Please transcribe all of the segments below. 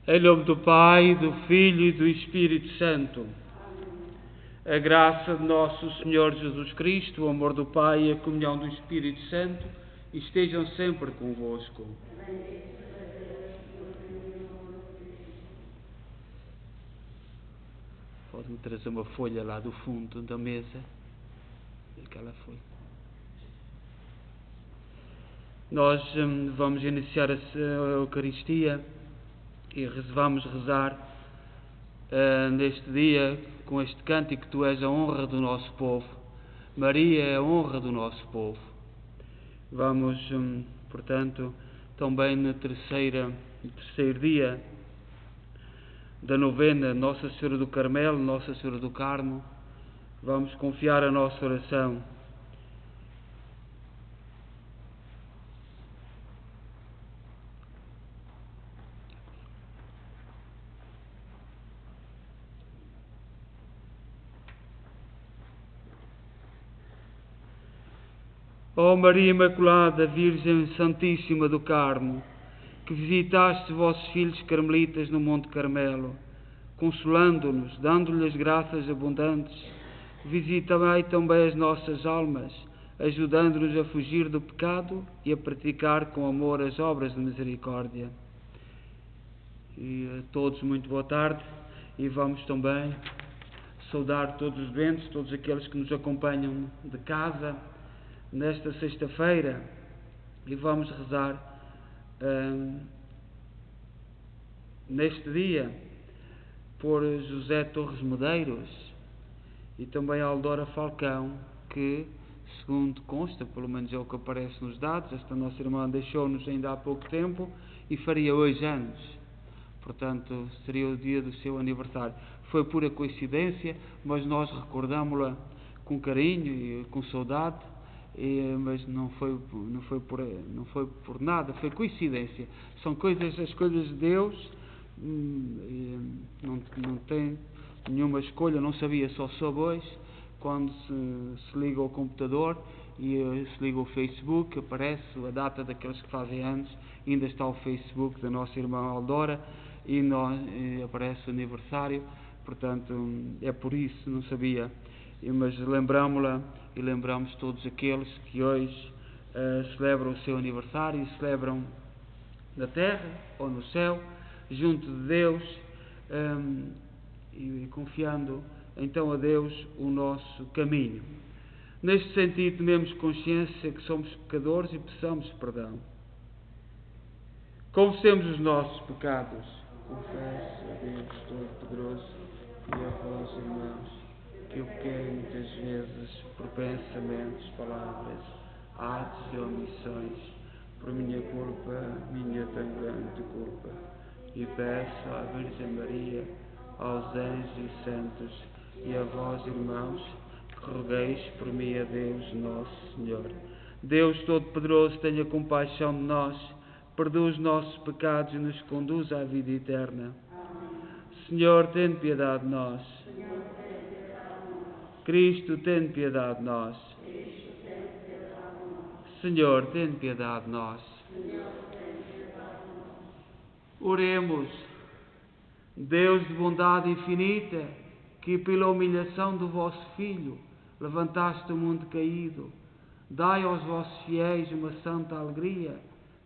Em nome do Pai, do Filho e do Espírito Santo. A graça de nosso Senhor Jesus Cristo, o amor do Pai e a comunhão do Espírito Santo estejam sempre convosco. Pode-me trazer uma folha lá do fundo da mesa? Aquela folha. Nós vamos iniciar a Eucaristia e vamos rezar neste dia com este cântico: Tu és a honra do nosso povo. Maria é a honra do nosso povo. Vamos, portanto, também no terceiro dia da novena Nossa Senhora do Carmelo, Nossa Senhora do Carmo, vamos confiar a nossa oração. Ó Maria Imaculada, Virgem Santíssima do Carmo, que visitaste vossos filhos carmelitas no Monte Carmelo, consolando-nos, dando-lhes graças abundantes, visitai também as nossas almas, ajudando-nos a fugir do pecado e a praticar com amor as obras de misericórdia. E a todos muito boa tarde, e vamos também saudar todos os doentes, todos aqueles que nos acompanham de casa nesta sexta-feira, e vamos rezar neste dia por José Torres Medeiros e também Aldora Falcão, que, segundo consta, pelo menos é o que aparece nos dados, esta nossa irmã deixou-nos ainda há pouco tempo e faria hoje anos. Portanto, seria o dia do seu aniversário. Foi pura coincidência, mas nós recordámo-la com carinho e com saudade. Mas não foi por nada, foi coincidência. São as coisas de Deus, não tem nenhuma escolha. Não sabia, só soube hoje, quando se liga ao computador e se liga ao Facebook, aparece a data daqueles que fazem anos, ainda está o Facebook da nossa irmã Aldora e aparece o aniversário. Portanto, é por isso, não sabia. Mas lembramos-la e lembramos todos aqueles que hoje celebram o seu aniversário, e celebram na terra ou no céu, junto de Deus, e confiando então a Deus o nosso caminho. Neste sentido, tomemos consciência que somos pecadores e peçamos perdão. Confessemos os nossos pecados. Confesso a Deus Todo-Poderoso e a vós, irmãos, que eu pequei muitas vezes por pensamentos, palavras, atos e omissões, por minha culpa, minha tão grande culpa. E peço à Virgem Maria, aos anjos e santos e a vós, irmãos, que rogueis por mim a Deus Nosso Senhor. Deus Todo-Poderoso, tenha compaixão de nós, perdoa os nossos pecados e nos conduz à vida eterna. Senhor, tem piedade de nós. Cristo, tem piedade de nós. Senhor, tem piedade de nós. Oremos. Deus de bondade infinita, que pela humilhação do vosso Filho levantaste o mundo caído, dai aos vossos fiéis uma santa alegria,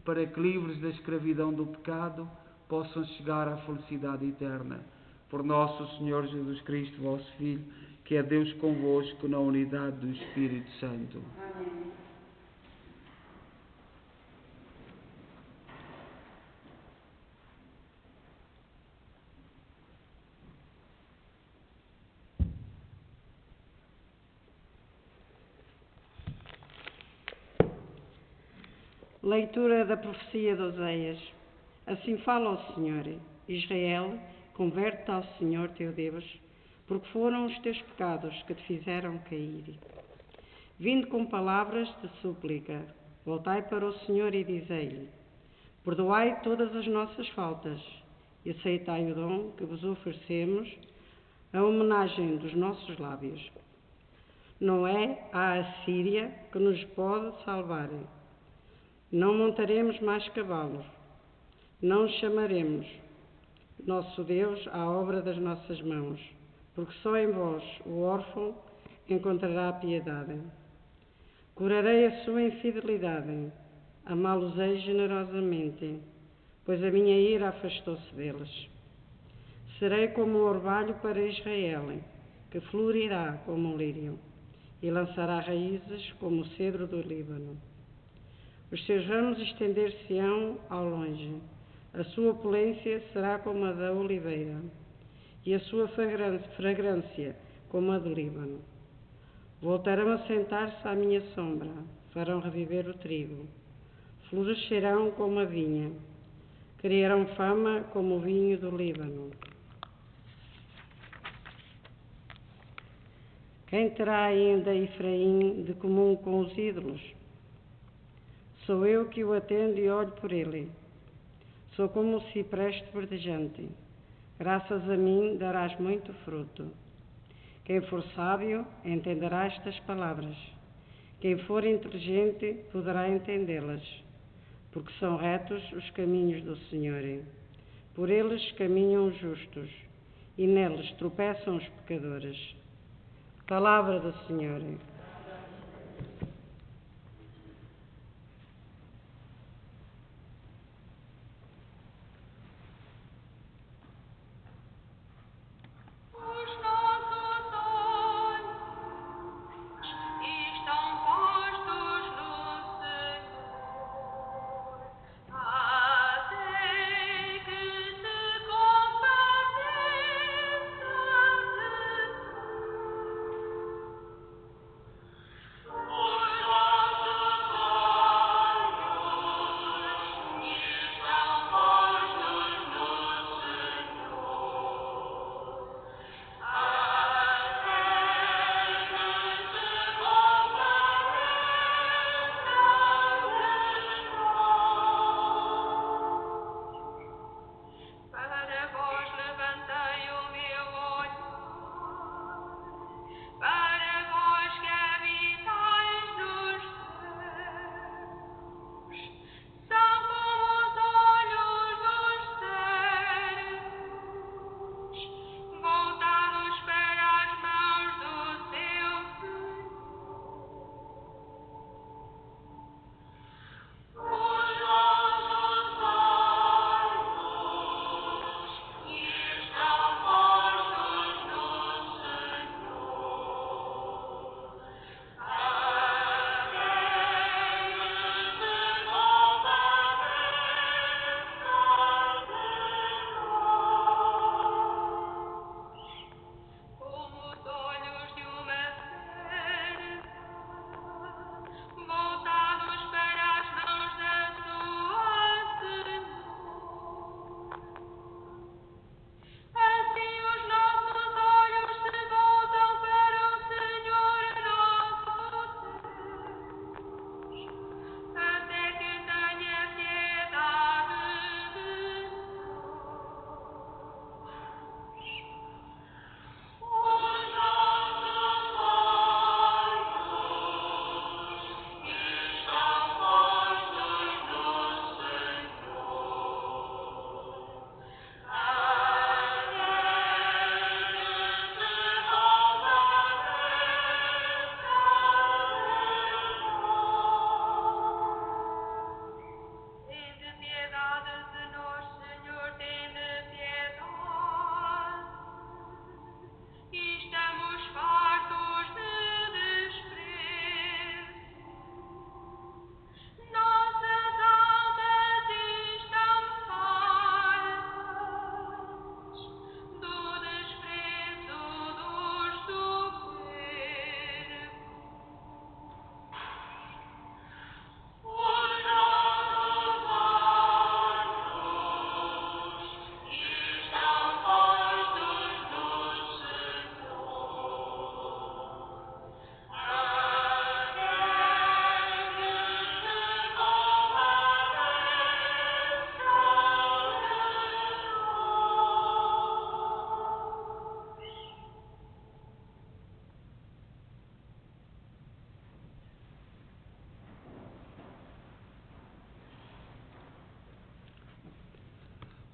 para que, livres da escravidão do pecado, possam chegar à felicidade eterna. Por nosso Senhor Jesus Cristo, vosso Filho, que é Deus convosco na unidade do Espírito Santo. Amém. Leitura da profecia de Oseias. Assim fala o Senhor: Israel, converte-te ao Senhor teu Deus, porque foram os teus pecados que te fizeram cair. Vinde com palavras de súplica, voltai para o Senhor e dizei-lhe: perdoai todas as nossas faltas e aceitai o dom que vos oferecemos, a homenagem dos nossos lábios. Não é a Assíria que nos pode salvar. Não montaremos mais cavalos, não chamaremos, nosso Deus, à obra das nossas mãos, porque só em vós o órfão encontrará piedade. Curarei a sua infidelidade, amá-los-ei generosamente, pois a minha ira afastou-se deles. Serei como um orvalho para Israel, que florirá como um lírio, e lançará raízes como o cedro do Líbano. Os seus ramos estender-se-ão ao longe, a sua opulência será como a da oliveira, e a sua fragrância como a do Líbano. Voltarão a sentar-se à minha sombra, farão reviver o trigo, florescerão como a vinha, criarão fama como o vinho do Líbano. Quem terá ainda Efraim de comum com os ídolos? Sou eu que o atendo e olho por ele. Sou como o cipreste verdejante. Graças a mim darás muito fruto. Quem for sábio entenderá estas palavras. Quem for inteligente poderá entendê-las, porque são retos os caminhos do Senhor. Por eles caminham os justos, e neles tropeçam os pecadores. Palavra do Senhor.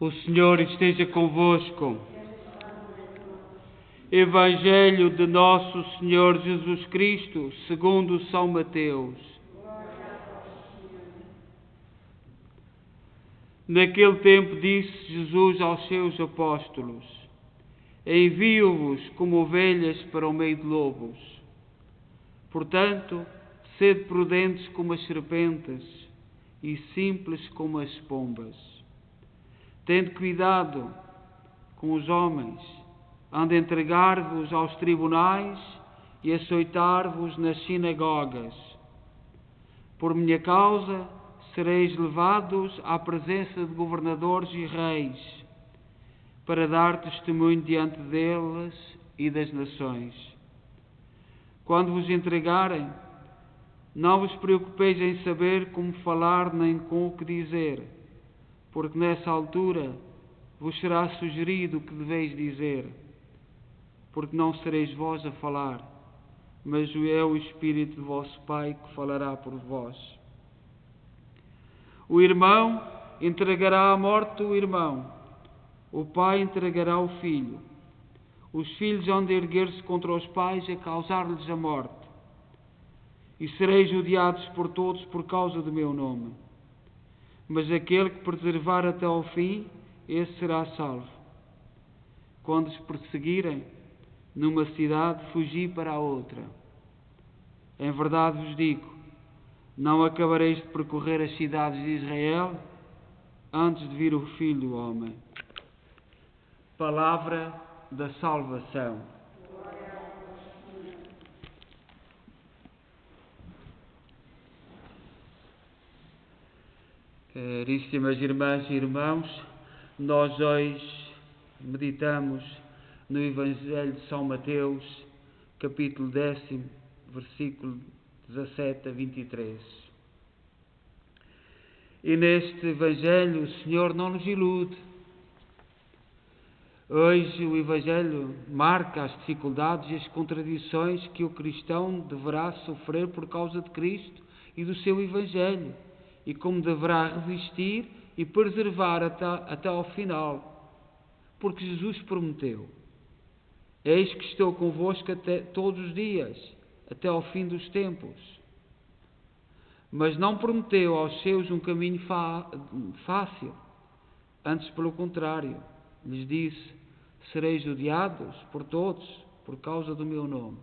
O Senhor esteja convosco. Evangelho de Nosso Senhor Jesus Cristo, segundo São Mateus. Naquele tempo disse Jesus aos seus apóstolos: Envio-vos como ovelhas para o meio de lobos. Portanto, sede prudentes como as serpentes e simples como as pombas. Tende cuidado com os homens, hão de entregar-vos aos tribunais e açoitar-vos nas sinagogas. Por minha causa sereis levados à presença de governadores e reis, para dar testemunho diante deles e das nações. Quando vos entregarem, não vos preocupeis em saber como falar nem com o que dizer, porque nessa altura vos será sugerido o que deveis dizer, porque não sereis vós a falar, mas é o Espírito de vosso Pai que falará por vós. O irmão entregará à morte o irmão, o pai entregará o filho. Os filhos hão de erguer-se contra os pais a causar-lhes a morte. E sereis odiados por todos por causa do meu nome. Mas aquele que perseverar até ao fim, esse será salvo. Quando os perseguirem numa cidade, fugi para a outra. Em verdade vos digo, não acabareis de percorrer as cidades de Israel antes de vir o Filho do Homem. Palavra da salvação. Caríssimas irmãs e irmãos, nós hoje meditamos no Evangelho de São Mateus, capítulo 10, versículo 17 a 23. E neste Evangelho o Senhor não nos ilude. Hoje o Evangelho marca as dificuldades e as contradições que o cristão deverá sofrer por causa de Cristo e do seu Evangelho, e como deverá resistir e preservar até ao final, porque Jesus prometeu: Eis que estou convosco todos os dias, até ao fim dos tempos. Mas não prometeu aos seus um caminho fácil, antes pelo contrário, lhes disse: sereis odiados por todos por causa do meu nome.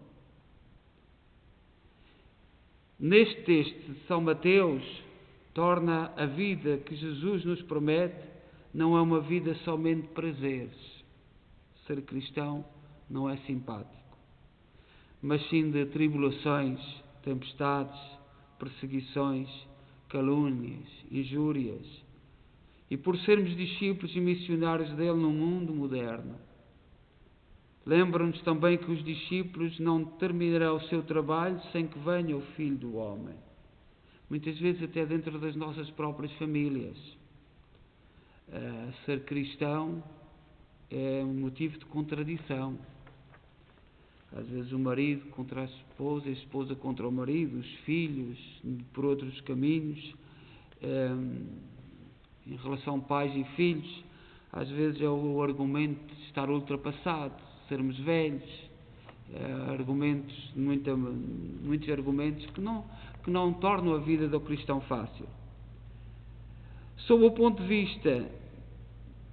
Neste texto de São Mateus, torna a vida que Jesus nos promete não é uma vida somente de prazeres. Ser cristão não é simpático, mas sim de tribulações, tempestades, perseguições, calúnias, injúrias, e por sermos discípulos e missionários dele no mundo moderno. Lembra-nos também que os discípulos não terminarão o seu trabalho sem que venha o Filho do Homem. Muitas vezes até dentro das nossas próprias famílias. Ser cristão é um motivo de contradição. Às vezes o marido contra a esposa contra o marido, os filhos por outros caminhos. Em relação a pais e filhos, às vezes é o argumento de estar ultrapassado, sermos velhos. Muitos argumentos que não tornam a vida do cristão fácil. Sob o ponto de vista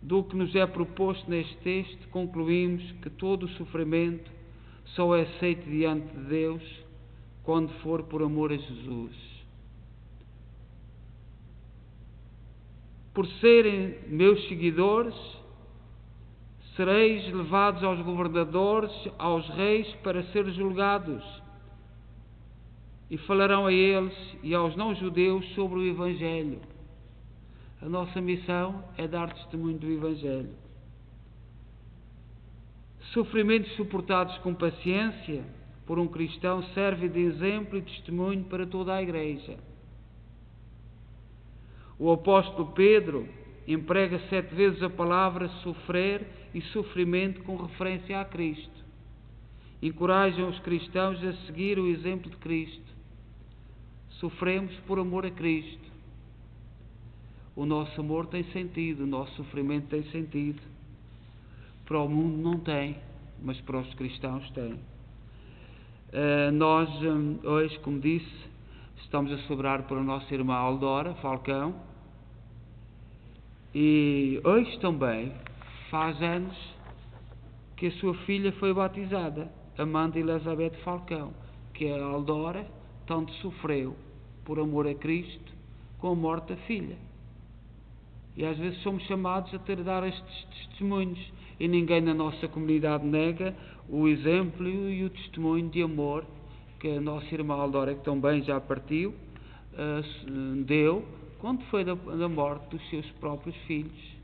do que nos é proposto neste texto, concluímos que todo o sofrimento só é aceito diante de Deus quando for por amor a Jesus. Por serem meus seguidores, sereis levados aos governadores, aos reis, para ser julgados. E falarão a eles e aos não-judeus sobre o Evangelho. A nossa missão é dar testemunho do Evangelho. Sofrimentos suportados com paciência por um cristão servem de exemplo e testemunho para toda a Igreja. O apóstolo Pedro emprega 7 vezes a palavra sofrer e sofrimento com referência a Cristo. Encorajam os cristãos a seguir o exemplo de Cristo. Sofremos por amor a Cristo. o nosso amor tem sentido, o nosso sofrimento tem sentido. Para o mundo não tem, mas para os cristãos tem. Nós, hoje, como disse, estamos a celebrar para a nossa irmã Aldora Falcão, e hoje também faz anos que a sua filha foi batizada, Amanda Elizabeth Falcão, que a Aldora tanto sofreu por amor a Cristo com a morte da filha. E às vezes somos chamados a dar estes testemunhos, e ninguém na nossa comunidade nega o exemplo e o testemunho de amor que a nossa irmã Aldora, que também já partiu, deu quando foi da morte dos seus próprios filhos.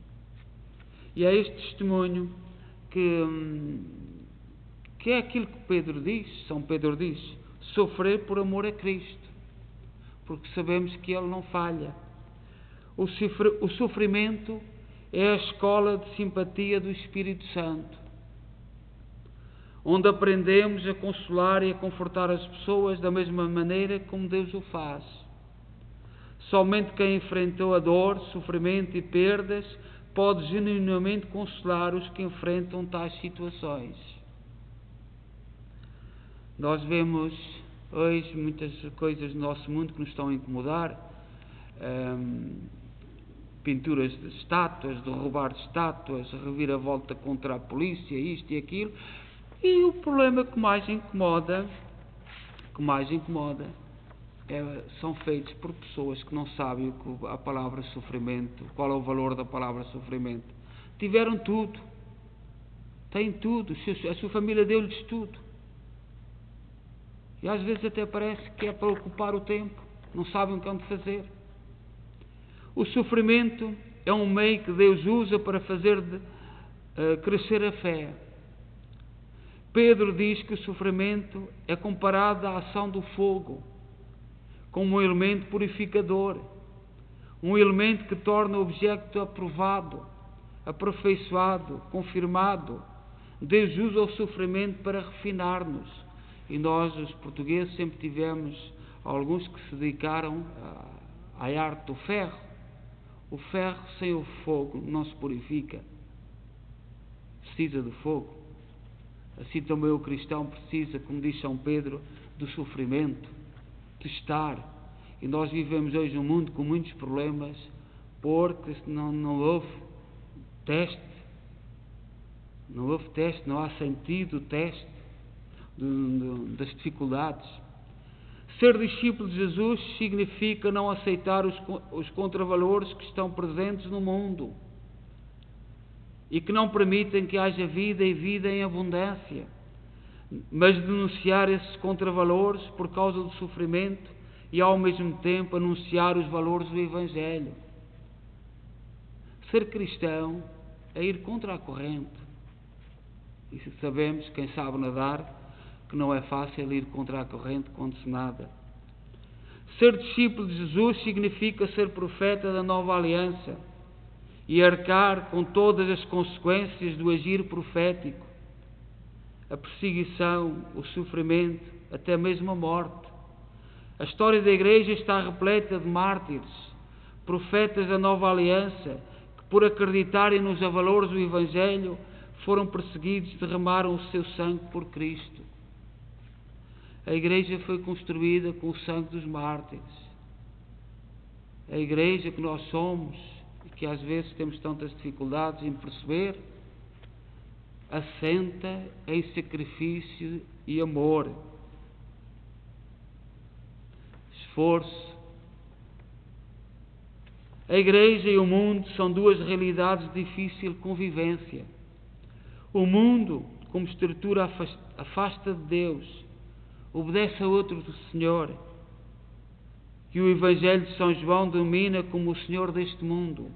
E é este testemunho que é aquilo que Pedro diz, São Pedro diz, sofrer por amor a Cristo, porque sabemos que Ele não falha. O sofrimento é a escola de simpatia do Espírito Santo, onde aprendemos a consolar e a confortar as pessoas da mesma maneira como Deus o faz. Somente quem enfrentou a dor, sofrimento e perdas pode genuinamente consolar os que enfrentam tais situações. Nós vemos hoje muitas coisas no nosso mundo que nos estão a incomodar, pinturas de estátuas, derrubar de estátuas, reviravolta contra a polícia, isto e aquilo, e o problema que mais incomoda são feitos por pessoas que não sabem a palavra sofrimento, qual é o valor da palavra sofrimento. Tiveram tudo, têm tudo, a sua família deu-lhes tudo, e às vezes até parece que é para ocupar o tempo, não sabem o que hão de fazer. O sofrimento é um meio que Deus usa para fazer crescer a fé. Pedro diz que o sofrimento é comparado à ação do fogo, como um elemento purificador, um elemento que torna o objeto aprovado, aperfeiçoado, confirmado. Deus usa o sofrimento para refinar-nos, e nós, os portugueses, sempre tivemos alguns que se dedicaram à arte do ferro. O ferro sem o fogo não se purifica, precisa de fogo. Assim também o cristão precisa, como diz São Pedro, do sofrimento, testar. E nós vivemos hoje num mundo com muitos problemas, porque não houve teste, não há sentido o teste das dificuldades. Ser discípulo de Jesus significa não aceitar os contravalores que estão presentes no mundo e que não permitem que haja vida e vida em abundância, mas denunciar esses contravalores por causa do sofrimento e ao mesmo tempo anunciar os valores do Evangelho. Ser cristão é ir contra a corrente, e sabemos, quem sabe nadar, que não é fácil ir contra a corrente quando se nada. Ser discípulo de Jesus significa ser profeta da nova aliança e arcar com todas as consequências do agir profético, a perseguição, o sofrimento, até mesmo a morte. A história da Igreja está repleta de mártires, profetas da nova aliança, que por acreditarem nos valores do Evangelho foram perseguidos e derramaram o seu sangue por Cristo. A Igreja foi construída com o sangue dos mártires. A Igreja que nós somos, e que às vezes temos tantas dificuldades em perceber, assenta em sacrifício e amor, esforço. A Igreja e o mundo são duas realidades de difícil convivência. O mundo, como estrutura, afasta de Deus, obedece a outro do Senhor, que o Evangelho de São João domina como o Senhor deste mundo,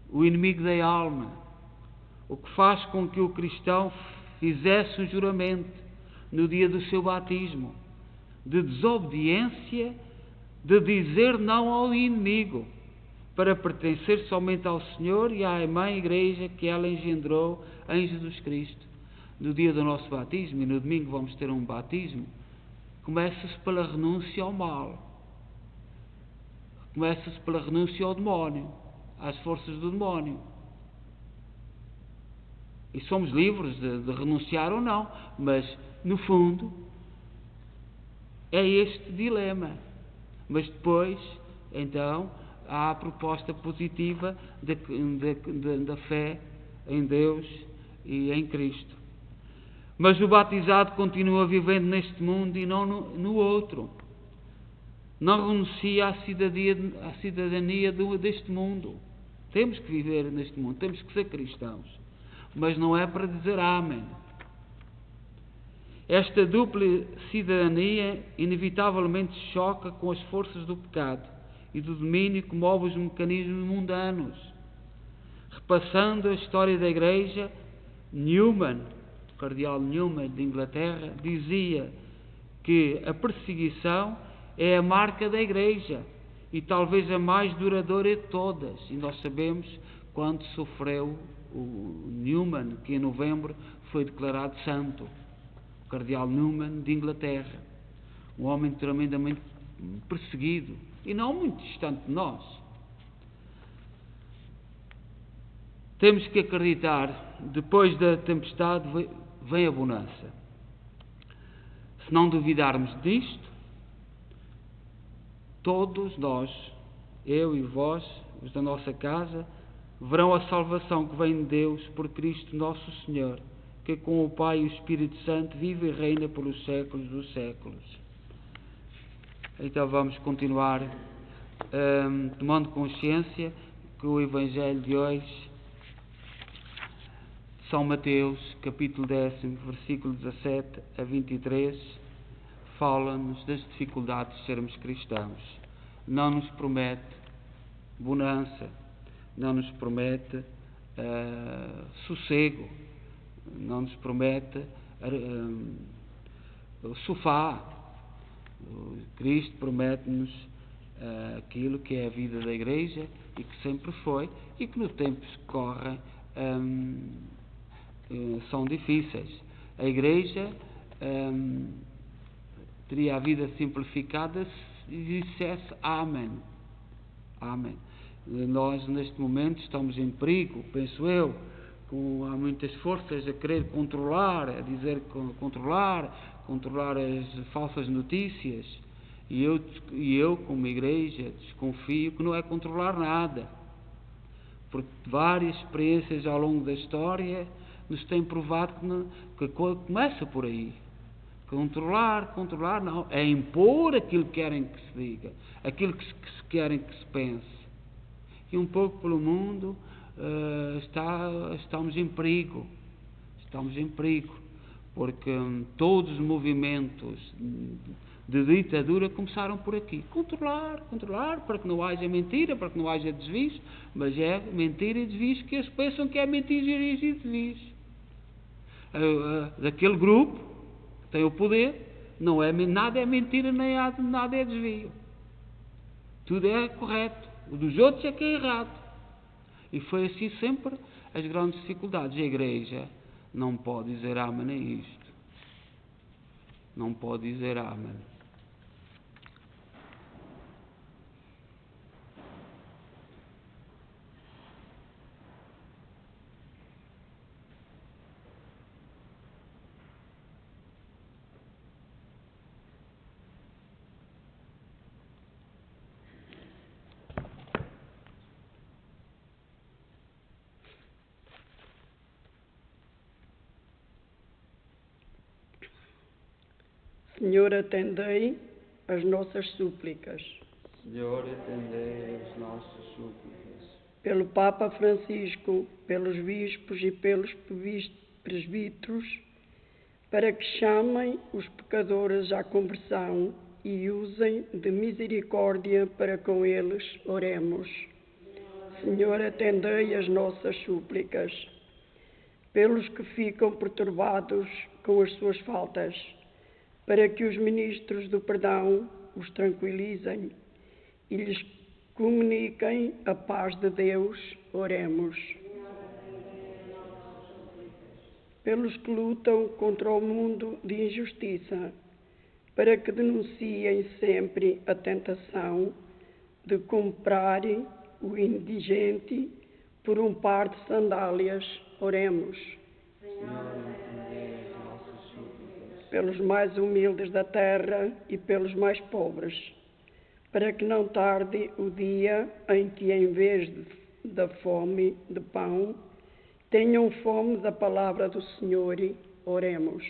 o inimigo da alma, o que faz com que o cristão fizesse um juramento no dia do seu batismo, de desobediência, de dizer não ao inimigo, para pertencer somente ao Senhor e à Mãe Igreja que ela engendrou em Jesus Cristo. No dia do nosso batismo, e no domingo vamos ter um batismo, começa-se pela renúncia ao mal. começa-se pela renúncia ao demónio, às forças do demónio. E somos livres de renunciar ou não, mas, no fundo, é este dilema. Mas depois, então, há a proposta positiva da fé em Deus e em Cristo. Mas o batizado continua vivendo neste mundo e não no outro. Não renuncia à cidadania deste mundo. Temos que viver neste mundo, temos que ser cristãos. Mas não é para dizer amém. Esta dupla cidadania inevitavelmente choca com as forças do pecado e do domínio que move os mecanismos mundanos. Repassando a história da Igreja, o cardeal Newman de Inglaterra, dizia que a perseguição é a marca da Igreja e talvez a mais duradoura de todas. E nós sabemos quando sofreu o Newman, que em novembro foi declarado santo. O cardeal Newman de Inglaterra, um homem tremendamente perseguido e não muito distante de nós. Temos que acreditar, depois da tempestade vem a bonança. Se não duvidarmos disto, todos nós, eu e vós, os da nossa casa, verão a salvação que vem de Deus por Cristo nosso Senhor, que com o Pai e o Espírito Santo vive e reina pelos séculos dos séculos. Então vamos continuar tomando consciência que o Evangelho de hoje, São Mateus, capítulo 10, versículo 17 a 23, fala-nos das dificuldades de sermos cristãos. Não nos promete bonança, não nos promete sossego, não nos promete sofá. Cristo promete-nos aquilo que é a vida da Igreja e que sempre foi e que no tempo que corre são difíceis. A Igreja teria a vida simplificada se dissesse amém. Amém. Nós neste momento estamos em perigo, penso eu, há muitas forças a querer controlar, a dizer controlar as falsas notícias, e eu como Igreja desconfio que não é controlar nada, porque várias experiências ao longo da história nos têm provado que começa por aí. Controlar não, é impor aquilo que querem que se diga, aquilo que querem que se pense. E um pouco pelo mundo estamos em perigo, porque todos os movimentos de ditadura começaram por aqui. Controlar, para que não haja mentira, para que não haja desvios, mas é mentira e desvios que eles pensam que é mentira e desvios. Daquele grupo que tem o poder, não é, nada é mentira, nem nada é desvio. Tudo é correto. O dos outros é que é errado. E foi assim sempre as grandes dificuldades. A Igreja não pode dizer amém a isto. Não pode dizer amém. Senhor, atendei as nossas súplicas. Senhor, atendei as nossas súplicas. Pelo Papa Francisco, pelos bispos e pelos presbíteros, para que chamem os pecadores à conversão e usem de misericórdia para com eles, oremos. Senhor, atendei as nossas súplicas. Pelos que ficam perturbados com as suas faltas, para que os ministros do perdão os tranquilizem e lhes comuniquem a paz de Deus, oremos. Pelos que lutam contra o mundo de injustiça, para que denunciem sempre a tentação de comprar o indigente por um par de sandálias. Oremos. Senhor, atendei as nossas súplicas. Pelos mais humildes da terra e pelos mais pobres, para que não tarde o dia em que, em vez da fome de pão, tenham fome da palavra do Senhor. Oremos.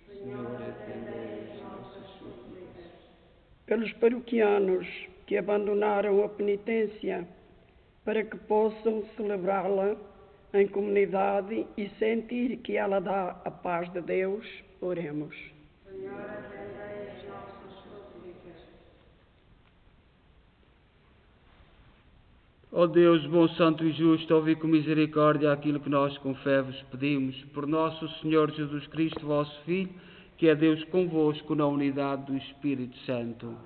Senhor, atendei as nossas súplicas. Pelos paroquianos que abandonaram a penitência, para que possam celebrá-la em comunidade e sentir que ela dá a paz de Deus. Oremos. Senhor, atendei as nossas súplicas. Ó Deus, bom, santo e justo, ouvi com misericórdia aquilo que nós com fé vos pedimos. Por nosso Senhor Jesus Cristo, vosso Filho, que é Deus convosco na unidade do Espírito Santo.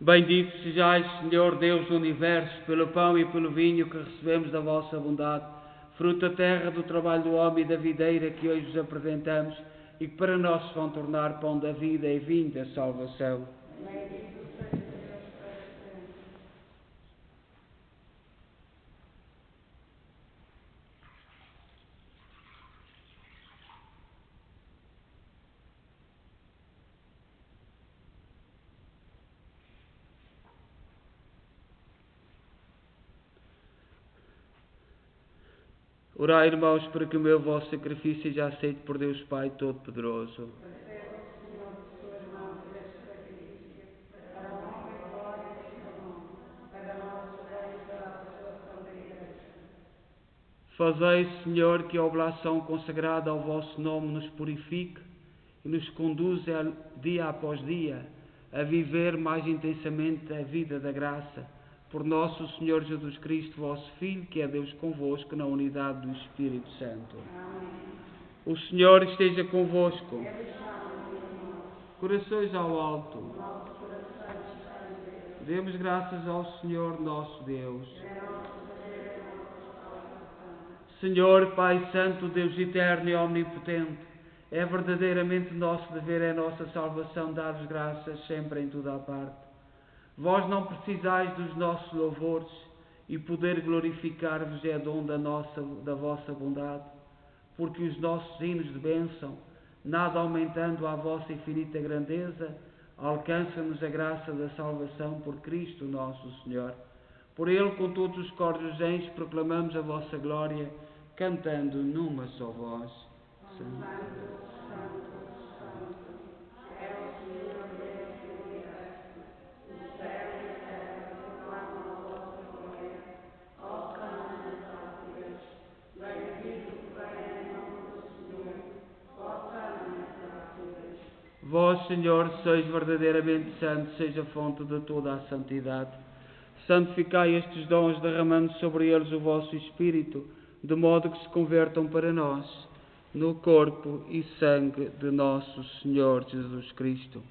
Bendito sejais, Senhor Deus do Universo, pelo pão e pelo vinho que recebemos da vossa bondade, fruto da terra, do trabalho do homem e da videira que hoje vos apresentamos e que para nós se vão tornar pão da vida e vinho da salvação. Orai, irmãos, para que o meu vosso sacrifício seja aceito por Deus Pai Todo-Poderoso. Fazei, Senhor, que a oblação consagrada ao vosso nome nos purifique e nos conduza dia após dia a viver mais intensamente a vida da graça. Por nosso Senhor Jesus Cristo, vosso Filho, que é Deus convosco na unidade do Espírito Santo. Amém. O Senhor esteja convosco. Corações ao alto. Demos graças ao Senhor nosso Deus. Senhor, Pai Santo, Deus eterno e omnipotente, é verdadeiramente nosso dever, é nossa salvação dar-vos graças sempre em toda a parte. Vós não precisais dos nossos louvores e poder glorificar-vos é dom da vossa bondade, porque os nossos hinos de bênção, nada aumentando a vossa infinita grandeza, alcança-nos a graça da salvação por Cristo nosso Senhor. Por Ele, com todos os coros dos anjos, proclamamos a vossa glória, cantando numa só voz. Santo. Vós, Senhor, sois verdadeiramente santo, seja a fonte de toda a santidade. Santificai estes dons, derramando sobre eles o vosso Espírito, de modo que se convertam para nós, no corpo e sangue de nosso Senhor Jesus Cristo.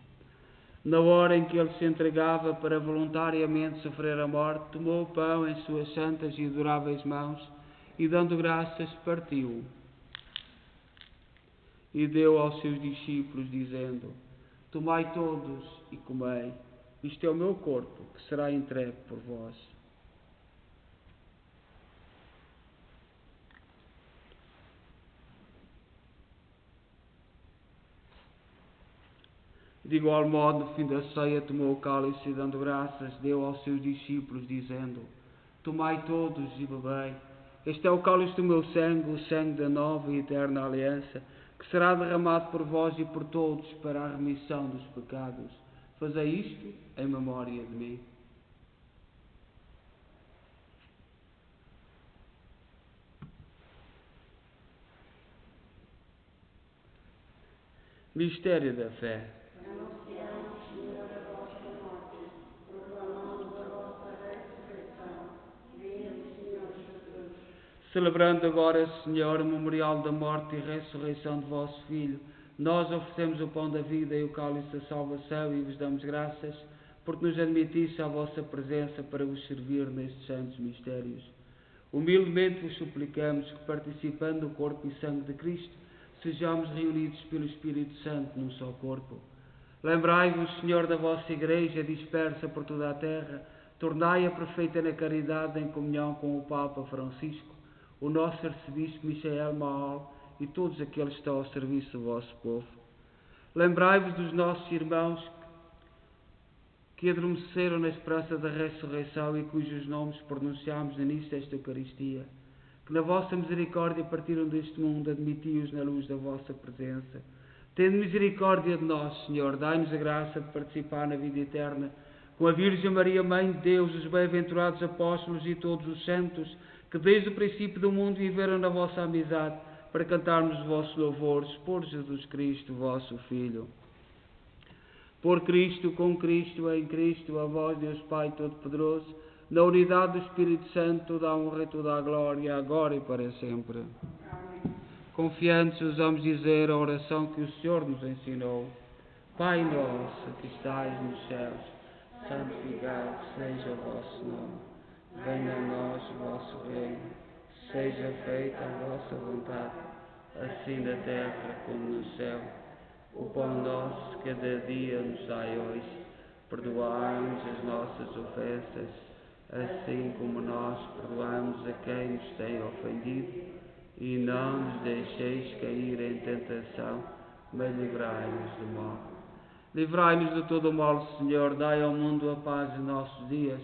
Na hora em que ele se entregava para voluntariamente sofrer a morte, tomou o pão em suas santas e adoráveis mãos e, dando graças, partiu e deu aos seus discípulos, dizendo: Tomai todos e comei, isto é o meu corpo, que será entregue por vós. De igual modo, no fim da ceia, tomou o cálice e, dando graças, deu aos seus discípulos, dizendo: Tomai todos e bebei, este é o cálice do meu sangue, o sangue da nova e eterna aliança, que será derramado por vós e por todos para a remissão dos pecados. Fazei isto em memória de mim. Mistério da fé. Celebrando agora, Senhor, o memorial da morte e ressurreição de vosso Filho, nós oferecemos o pão da vida e o cálice da salvação e vos damos graças, porque nos admitisse à vossa presença para vos servir nestes santos mistérios. Humildemente vos suplicamos que, participando do corpo e sangue de Cristo, sejamos reunidos pelo Espírito Santo num só corpo. Lembrai-vos, Senhor, da vossa Igreja dispersa por toda a terra, tornai-a perfeita na caridade em comunhão com o Papa Francisco, o nosso arcebispo Michael Maal e todos aqueles que estão ao serviço do vosso povo. Lembrai-vos dos nossos irmãos que adormeceram na esperança da ressurreição e cujos nomes pronunciamos no início desta Eucaristia. Que na vossa misericórdia partiram deste mundo, admiti-os na luz da vossa presença. Tende misericórdia de nós, Senhor, dai-nos a graça de participar na vida eterna com a Virgem Maria, Mãe de Deus, os bem-aventurados apóstolos e todos os santos, que desde o princípio do mundo viveram na vossa amizade, para cantarmos os vossos louvores por Jesus Cristo, vosso Filho. Por Cristo, com Cristo, em Cristo, a vós, Deus Pai Todo-Poderoso, na unidade do Espírito Santo, toda a honra e toda a glória, agora e para sempre. Confiantes, ousamos dizer a oração que o Senhor nos ensinou. Pai nosso, que estais nos céus, santificado seja o vosso nome. Venha a nós o vosso reino, seja feita a vossa vontade, assim na terra como no céu. O pão nosso cada dia nos dai hoje, perdoai-nos as nossas ofensas, assim como nós perdoamos a quem nos tem ofendido, e não nos deixeis cair em tentação, mas livrai-nos do mal. Livrai-nos de todo o mal, Senhor, dai ao mundo a paz em nossos dias,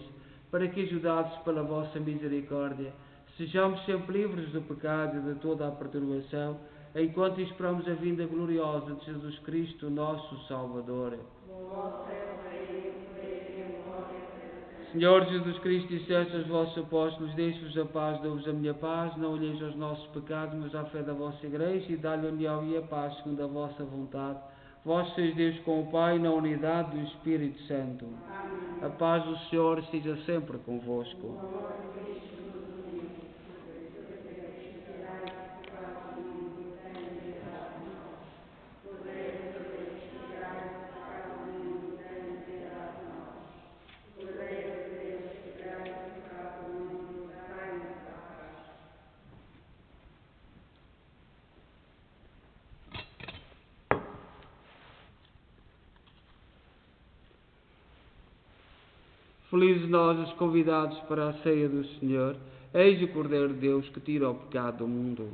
para que, ajudados pela vossa misericórdia, sejamos sempre livres do pecado e de toda a perturbação, enquanto esperamos a vinda gloriosa de Jesus Cristo, nosso Salvador. Senhor Jesus Cristo, disseste aos vossos apóstolos: deixe-vos a paz, dou-vos a minha paz, não olheis aos nossos pecados, mas à fé da vossa Igreja, e dá-lhe a união e a paz segundo a vossa vontade. Vós sois Deus com o Pai, na unidade do Espírito Santo. Amém. A paz do Senhor esteja sempre convosco. Felizes nós, os convidados para a ceia do Senhor. Eis o Cordeiro de Deus que tira o pecado do mundo.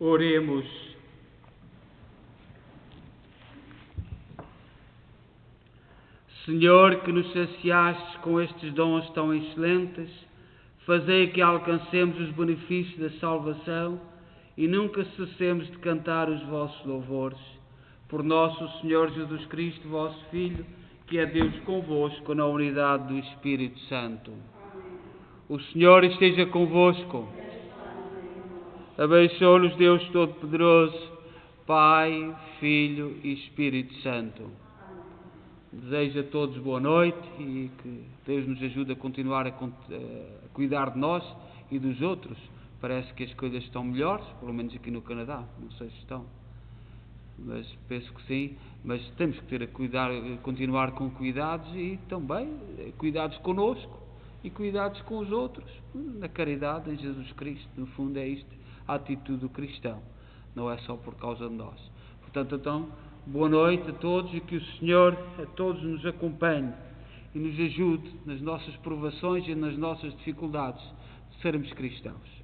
Oremos. Senhor, que nos saciastes com estes dons tão excelentes, fazei que alcancemos os benefícios da salvação e nunca cessemos de cantar os vossos louvores. Por nosso Senhor Jesus Cristo, vosso Filho, que é Deus convosco na unidade do Espírito Santo. O Senhor esteja convosco. Abençoe-nos Deus Todo-Poderoso, Pai, Filho e Espírito Santo. Desejo a todos boa noite e que Deus nos ajude a continuar a cuidar de nós e dos outros. Parece que as coisas estão melhores, pelo menos aqui no Canadá, não sei se estão, mas penso que sim. Mas temos que ter continuar com cuidados e também cuidados connosco e cuidados com os outros, na caridade em Jesus Cristo. No fundo é isto a atitude do cristão, não é só por causa de nós. Portanto, então, boa noite a todos e que o Senhor a todos nos acompanhe e nos ajude nas nossas provações e nas nossas dificuldades de sermos cristãos.